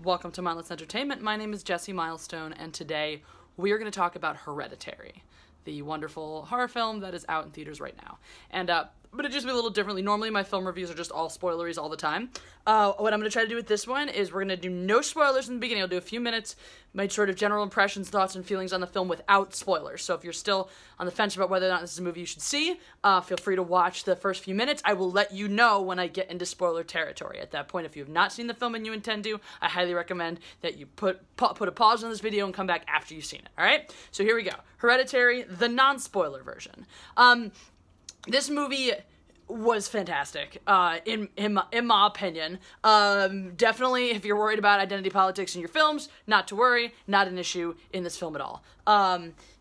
Welcome to Mindless Entertainment. My name is Jessie Milestone, and today we are going to talk about Hereditary, the wonderful horror film that is out in theaters right now. And but it just be a little differently. Normally my film reviews are just all spoileries all the time. What I'm going to try to do with this one is we're going to do no spoilers in the beginning. I'll do a few minutes, my sort of general impressions, thoughts, and feelings on the film without spoilers. So if you're still on the fence about whether or not this is a movie you should see, feel free to watch the first few minutes. I will let you know when I get into spoiler territory. At that point, if you have not seen the film and you intend to, I highly recommend that you put a pause on this video and come back after you've seen it, alright? So here we go. Hereditary, the non-spoiler version. This movie was fantastic, in my opinion. Definitely, if you're worried about identity politics in your films, not to worry, not an issue in this film at all.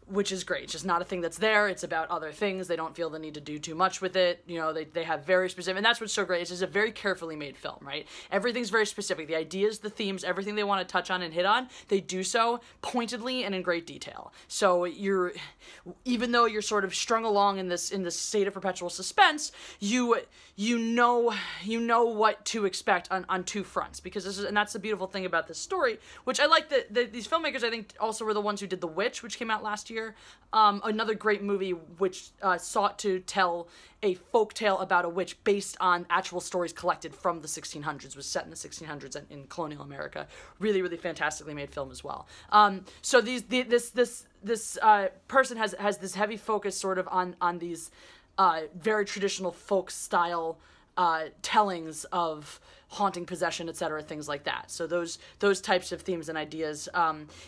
Which is great. It's just not a thing that's there. It's about other things. They don't feel the need to do too much with it. You know, they have very specific, and that's what's so great. It's just a very carefully made film, right? Everything's very specific. The ideas, the themes, everything they want to touch on and hit on, they do so pointedly and in great detail. So even though you're sort of strung along in this state of perpetual suspense, you know what to expect on two fronts, because and that's the beautiful thing about this story, which I like that these filmmakers, I think, also were the ones who did The Witch, which came out last year. Another great movie which sought to tell a folktale about a witch based on actual stories collected from the 1600s, was set in the 1600s in colonial America. Really, really fantastically made film as well. So this person has this heavy focus sort of on these very traditional folk style tellings of haunting, possession, etc., things like that. So those types of themes and ideas,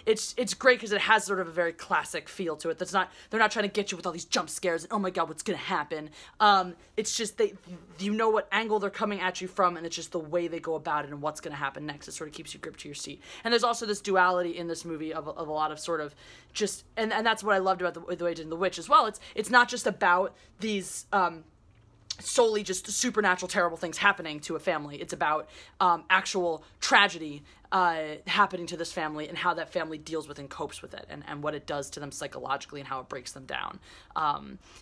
it's great because it has sort of a very classic feel to it. They're not trying to get you with all these jump scares and oh my god, what's gonna happen? It's just you know what angle they're coming at you from, and it's just the way they go about it and what's gonna happen next. It sort of keeps you gripped to your seat. And there's also this duality in this movie of a lot of sort of just, and that's what I loved about the way it did in The Witch as well. It's not just about these solely just supernatural terrible things happening to a family. It's about actual tragedy happening to this family and how that family deals with and copes with it, and what it does to them psychologically and how it breaks them down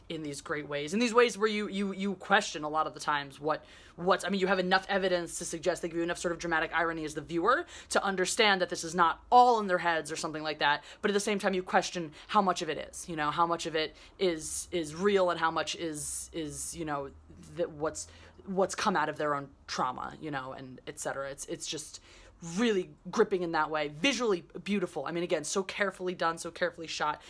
in these great ways. In these ways where you question a lot of the times I mean, you have enough evidence to suggest, they give you enough sort of dramatic irony as the viewer to understand that this is not all in their heads or something like that, but at the same time you question how much of it is, you know, how much of it is real and how much is you know, what's come out of their own trauma, you know, and etc. It's just really gripping in that way. Visually beautiful. I mean, again, so carefully done, so carefully shot.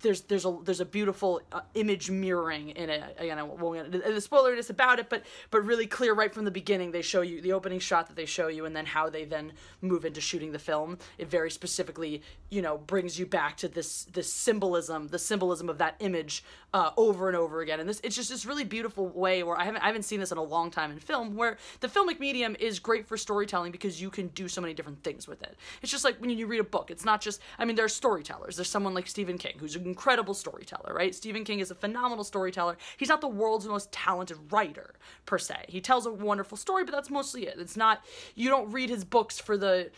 There's a beautiful image mirroring in it. Again, I won't get the spoiler is about it, but really clear right from the beginning. They show you the opening shot that they show you, and then how they then move into shooting the film. It very specifically, you know, brings you back to this symbolism, the symbolism of that image over and over again. And it's just this really beautiful way where I haven't seen this in a long time in film, where the filmic medium is great for storytelling because you can do so many different things with it. It's just like when you read a book. It's not just, I mean, there are storytellers. There's someone like Stephen King, who's an incredible storyteller, right? Stephen King is a phenomenal storyteller. He's not the world's most talented writer, per se. He tells a wonderful story, but that's mostly it. It's not, you don't read his books for the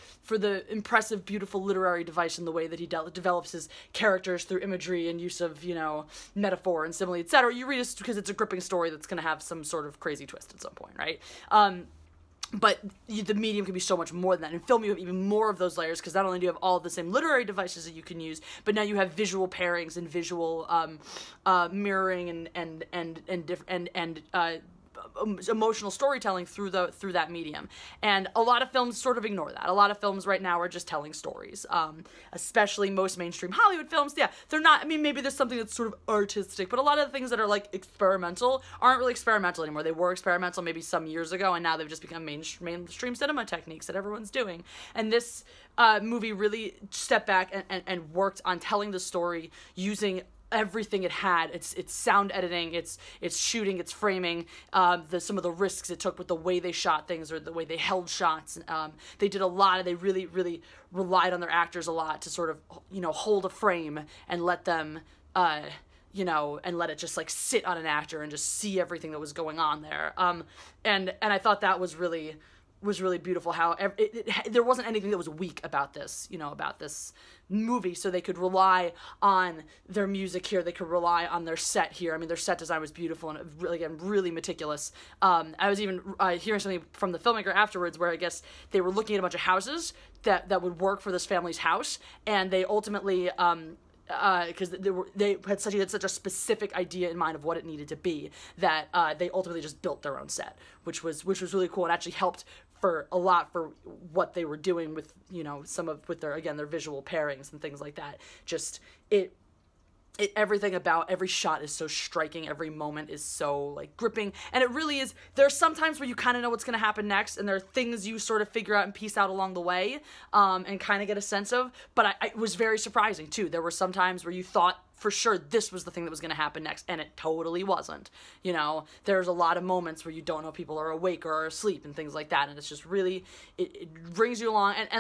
impressive, beautiful literary device in the way that he develops his characters through imagery and use of, you know, metaphor and simile, etc. You read it because it's a gripping story that's going to have some sort of crazy twist at some point, right? But the medium can be so much more than that. In film, you have even more of those layers, because not only do you have all the same literary devices that you can use, but now you have visual pairings and visual mirroring and emotional storytelling through that medium. And a lot of films sort of ignore that. A lot of films right now are just telling stories, especially most mainstream Hollywood films. Yeah, they're not, I mean, maybe there's something that's sort of artistic, but a lot of the things that are like experimental aren't really experimental anymore. They were experimental maybe some years ago, and now they've just become mainstream cinema techniques that everyone's doing. And this movie really stepped back and worked on telling the story using everything it had. It's sound editing, it's shooting, it's framing, some of the risks it took with the way they shot things or the way they held shots. They did a lot, they really, really relied on their actors a lot to sort of, you know, hold a frame and let them, you know, and let it just like sit on an actor and just see everything that was going on there. And I thought that was really was really beautiful how there wasn't anything that was weak about this, about this movie, so they could rely on their music here, they could rely on their set here. I mean, their set design was beautiful and really, again, really meticulous. I was even hearing something from the filmmaker afterwards where I guess they were looking at a bunch of houses that would work for this family's house, and they ultimately because they had such a specific idea in mind of what it needed to be that they ultimately just built their own set, which was really cool and actually helped for a lot for what they were doing with with their visual pairings and things like that. Just everything about every shot is so striking, every moment is so like gripping, and it really is. There's some times where you kind of know what's going to happen next, and there are things you sort of figure out and piece out along the way, and kind of get a sense of, but it was very surprising too. There were some times where you thought for sure this was the thing that was going to happen next, and it totally wasn't. There's a lot of moments where you don't know if people are awake or are asleep and things like that, and it's just really, it brings you along, and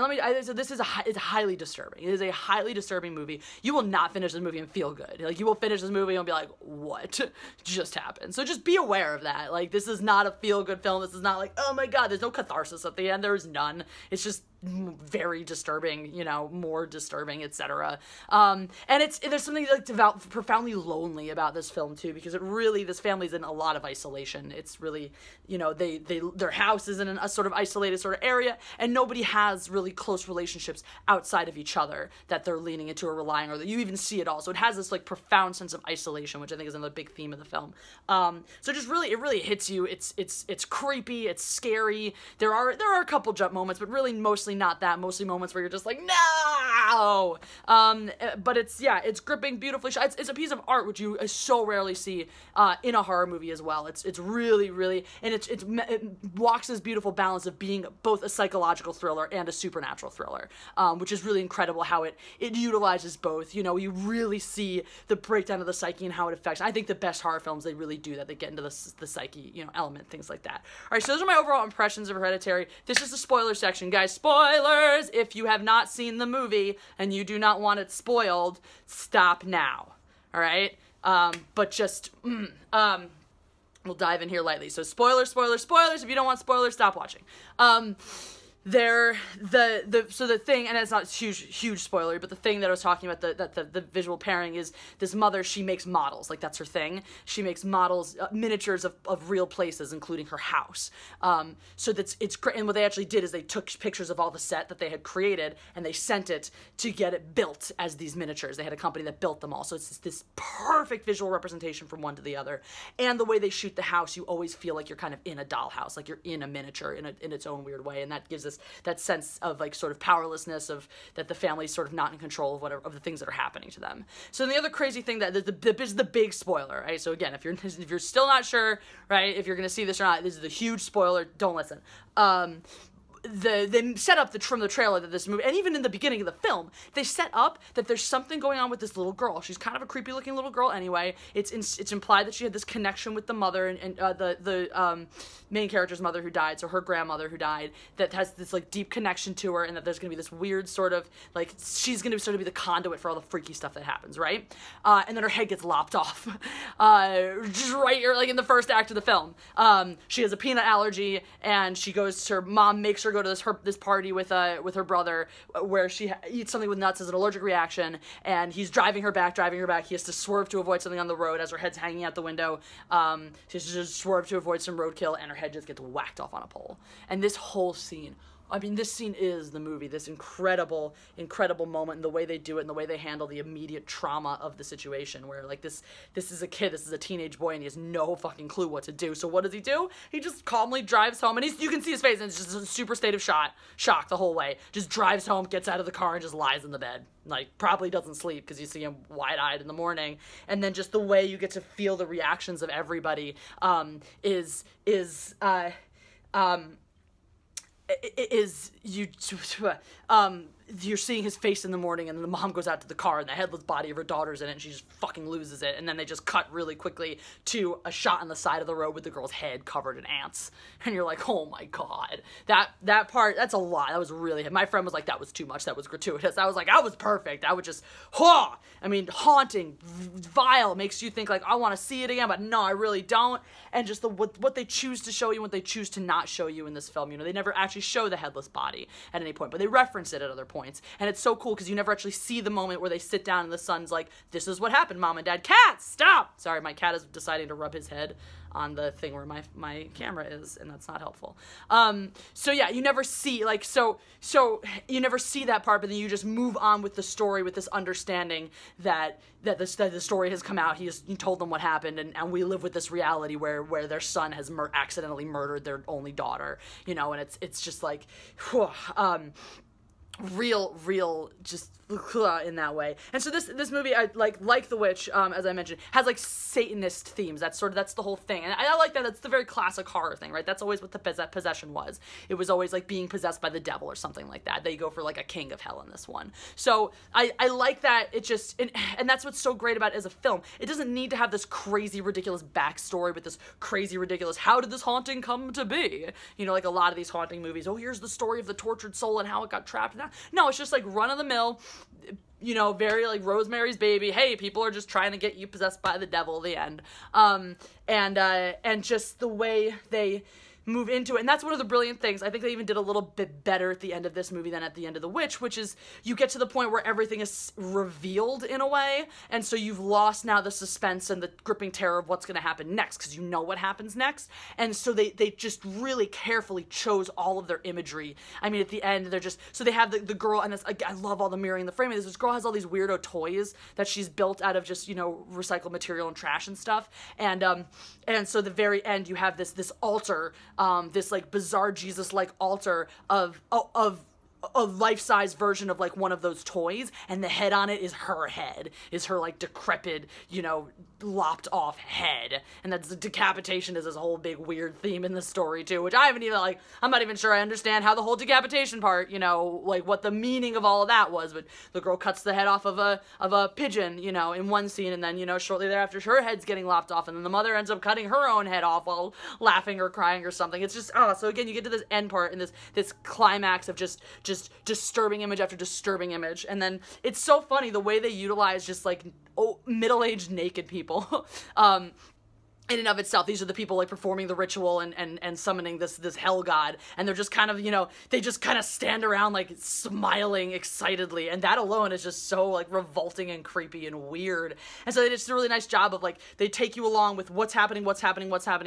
so this is it's highly disturbing. It is a highly disturbing movie. You will not finish this movie and feel good. Like, you will finish this movie and be like, what just happened? So just be aware of that. Like, this is not a feel-good film. This is not like, oh my god, there's no catharsis at the end. There's none. It's just very disturbing, more disturbing, etc. And there's something like profoundly lonely about this film too, because this family's in a lot of isolation. It's really, their house is in a sort of isolated sort of area, and nobody has really close relationships outside of each other that they're leaning into or relying, or that you even see it all. So it has this like profound sense of isolation, which I think is another big theme of the film. So just really, it really hits you. It's creepy, it's scary. There are a couple jump moments, but really mostly not that. Mostly moments where you're just like, no! But it's gripping, beautifully shot. It's a piece of art which you so rarely see in a horror movie as well. It's really, really, and it walks this beautiful balance of being both a psychological thriller and a supernatural thriller, which is really incredible how it utilizes both. You really see the breakdown of the psyche and how it affects. I think the best horror films, they really do that. They get into the psyche, element, things like that. All right, so those are my overall impressions of Hereditary. This is the spoiler section, guys. Spoilers! If you have not seen the movie and you do not want it spoiled, stop now. All right? But just, we'll dive in here lightly. So spoilers. If you don't want spoilers, stop watching. So the thing, and it's not huge spoiler, but the thing that I was talking about, the visual pairing, is this mother, she makes models, like that's her thing. She makes models, miniatures of real places, including her house. So it's great, and what they actually did is they took pictures of all the set that they had created, and they sent it to get it built as these miniatures. They had a company that built them all, so it's this perfect visual representation from one to the other. And the way they shoot the house, you always feel like you're kind of in a dollhouse, like you're in a miniature in its own weird way, and that gives us that sense of like sort of powerlessness, of that the family's sort of not in control of the things that are happening to them. So the other crazy thing that this is the big spoiler, right? So again, if you're still not sure, right, if you're gonna see this or not, this is the huge spoiler. Don't listen. They set up from the trailer that this movie, and even in the beginning of the film, they set up that there's something going on with this little girl. She's kind of a creepy looking little girl anyway. It's implied that she had this connection with the mother and the main character's mother who died, so her grandmother who died, that has this like deep connection to her, and that there's gonna be this weird sort of like, she's gonna sort of be the conduit for all the freaky stuff that happens, right? And then her head gets lopped off, just right here, like in the first act of the film. She has a peanut allergy, and her mom makes her go to this party with her brother, where she eats something with nuts as an allergic reaction, and he's driving her back. He has to swerve to avoid something on the road as her head's hanging out the window. She has to just swerve to avoid some roadkill, and her head just gets whacked off on a pole. And this whole scene, I mean, this scene is the movie, this incredible moment, and the way they do it, and the way they handle the immediate trauma of the situation, where, like, this is a kid, this is a teenage boy, and he has no fucking clue what to do. So what does he do? He just calmly drives home, and you can see his face, and it's just a super state of shock the whole way. Just drives home, gets out of the car, and just lies in the bed. Like, probably doesn't sleep, because you see him wide-eyed in the morning. And then just the way you get to feel the reactions of everybody, is you're seeing his face in the morning, and then the mom goes out to the car, and the headless body of her daughter's in it, and she just fucking loses it, and then they just cut really quickly to a shot on the side of the road with the girl's head covered in ants, and you're like, oh my god, that part, that's a lot. That was really, my friend was like, that was too much, that was gratuitous. I was like, that was perfect. I would just, I mean, haunting, vile, makes you think like, I want to see it again, but no, I really don't. And just what they choose to show you, what they choose to not show you in this film, you know, they never actually show the headless body at any point, but they reference it at other points, and it's so cool because you never actually see the moment where they sit down and the son's like, this is what happened, Mom and Dad. Cat, stop! Sorry, my cat is deciding to rub his head on the thing where my camera is, and that's not helpful. So yeah, you never see, like, so you never see that part, but then you just move on with the story with this understanding that the story has come out, he told them what happened, and we live with this reality where their son has accidentally murdered their only daughter, you know, and it's just like, whew, real just in that way. And so this movie, I like The Witch, as I mentioned, has like Satanist themes. That's the whole thing, and I like that. That's the very classic horror thing, right? That's always what the possession was. It was always like being possessed by the devil or something like that. They go for like a king of hell in this one. So I like that. It just, and that's what's so great about it as a film. It doesn't need to have this crazy ridiculous backstory with this crazy ridiculous, how did this haunting come to be? You know, like a lot of these haunting movies, oh, here's the story of the tortured soul and how it got trapped in that. No, it's just like run of the mill, you know, very like Rosemary's Baby. Hey, people are just trying to get you possessed by the devil. The end. And just the way they move into it. And that's one of the brilliant things. I think they even did a little bit better at the end of this movie than at the end of The Witch, which is you get to the point where everything is revealed in a way, and so you've lost now the suspense and the gripping terror of what's going to happen next, because you know what happens next. And so they just really carefully chose all of their imagery. I mean, at the end, they're just, so they have the girl, and I love all the mirroring, the framing. This girl has all these weirdo toys that she's built out of just, you know, recycled material and trash and stuff. And so the very end, you have this altar, this like bizarre Jesus-like altar of a life-size version of like one of those toys, and the head on it is her head, is her like decrepit, you know, lopped off head. And that's, decapitation is this whole big weird theme in the story too, which I haven't even, like, I'm not even sure I understand how the whole decapitation part, you know, like what the meaning of all of that was. But the girl cuts the head off of a pigeon, you know, in one scene, and then, you know, shortly thereafter her head's getting lopped off, and then the mother ends up cutting her own head off while laughing or crying or something. It's just, so again, you get to this end part and this climax of just disturbing image after disturbing image. And then it's so funny the way they utilize just like middle-aged naked people in and of itself. These are the people like performing the ritual and summoning this hell god, and they're just kind of, you know, they just kind of stand around like smiling excitedly, and that alone is just so like revolting and creepy and weird. And so they did just a really nice job of like, they take you along with what's happening,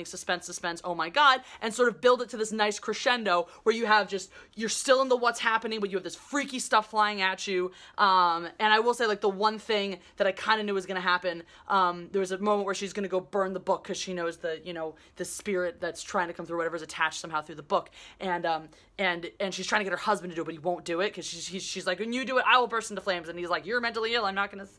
suspense, oh my god, and sort of build it to this nice crescendo where you have just, you're still in the what's happening, but you have this freaky stuff flying at you. And I will say, like, the one thing that I kind of knew was going to happen, there was a moment where she's going to go burn the book because she knows the, you know, the spirit that's trying to come through, whatever's attached somehow through the book, and she's trying to get her husband to do it, but he won't do it because she's like, when you do it, I will burst into flames, and he's like, you're mentally ill, I'm not going to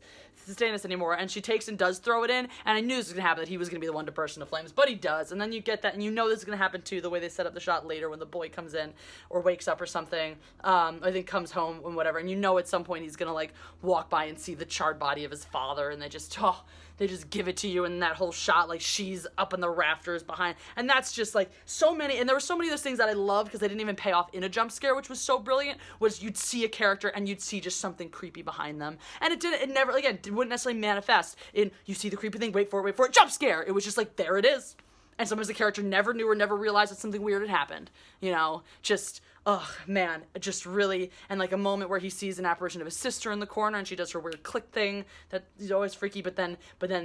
sustain this anymore. And she takes and does throw it in, and I knew this was going to happen, that he was going to be the one to burst into flames, but he does. And then you get that, and you know this is going to happen too, the way they set up the shot later when the boy comes in or wakes up or something, I think comes home and whatever, and you know at some point he's going to like walk by and see the charred body of his father, and they just give it to you in that whole shot, like she's up in the rafters behind. And that's just like so many, and there were so many of those things that I loved because they didn't even pay off in a jump scare, which was so brilliant, was you'd see a character and you'd see just something creepy behind them. And it never, again, it wouldn't necessarily manifest in, you see the creepy thing, wait for it, jump scare. It was just like, there it is. And sometimes the character never knew or never realized that something weird had happened, you know, just, oh man, just really. And like a moment where he sees an apparition of his sister in the corner, and she does her weird click thing that is always freaky, but then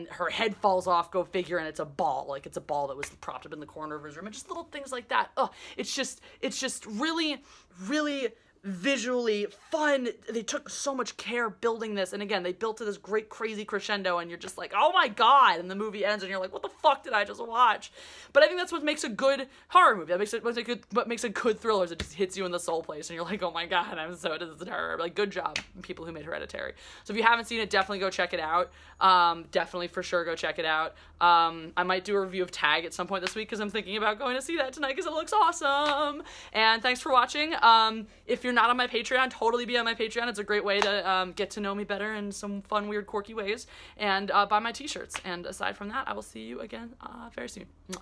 her head falls off, go figure, and it's a ball, like it's a ball that was propped up in the corner of his room, and just little things like that. Oh, it's just really, really visually fun. They took so much care building this, and again, they built to this great crazy crescendo, and you're just like, oh my god, and the movie ends and you're like, what the fuck did I just watch? But I think that's what makes a good horror movie. That makes it what makes a good thriller, is it just hits you in the soul place and you're like, oh my god, I'm so disturbed. Like, good job, people who made Hereditary. So if you haven't seen it, definitely go check it out. Definitely for sure go check it out. I might do a review of Tag at some point this week because I'm thinking about going to see that tonight because it looks awesome. And thanks for watching. If you're not on my Patreon, totally be on my Patreon. It's a great way to get to know me better in some fun, weird, quirky ways, and buy my t-shirts. And aside from that, I will see you again very soon. Mwah.